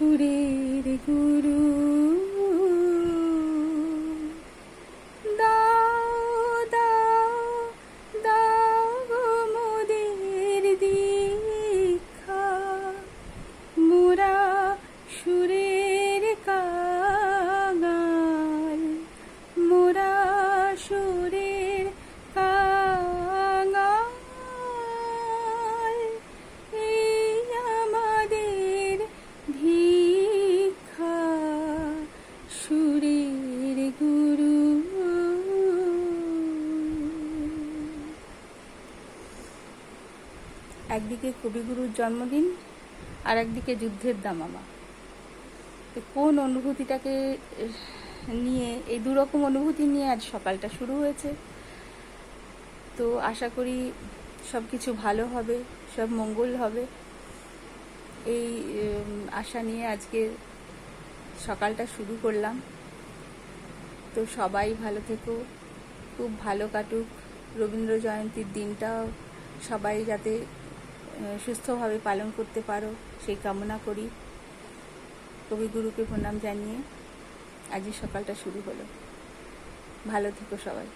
সুরের গুরু দাও দাও দাও গো মোদের দীক্ষা, মোরা সুরের কাঙাল, মোরা সুরের কাঙাল, এই আমাদের ভিক্ষা, সুরের গুরু। একদিকে কবিগুরুর জন্মদিন, আর একদিকে যুদ্ধের দামামা। তো কোন অনুভূতিটাকে নিয়ে, এই দুরকম অনুভূতি নিয়ে আজ সকালটা শুরু হয়েছে। তো আশা করি সব কিছু ভালো হবে, সব মঙ্গল হবে, এই আশা নিয়ে আজকে সকালটা শুরু করলাম। তো সবাই ভালো থেকো, খুব ভালো কাটুক রবীন্দ্র জয়ন্তীর দিনটাও, সবাই যাতে সুস্থভাবে পালন করতে পারো সেই কামনা করি। কবিগুরুকে প্রণাম জানিয়ে আজই সকালটা শুরু হলো। ভালো থেকো সবাই।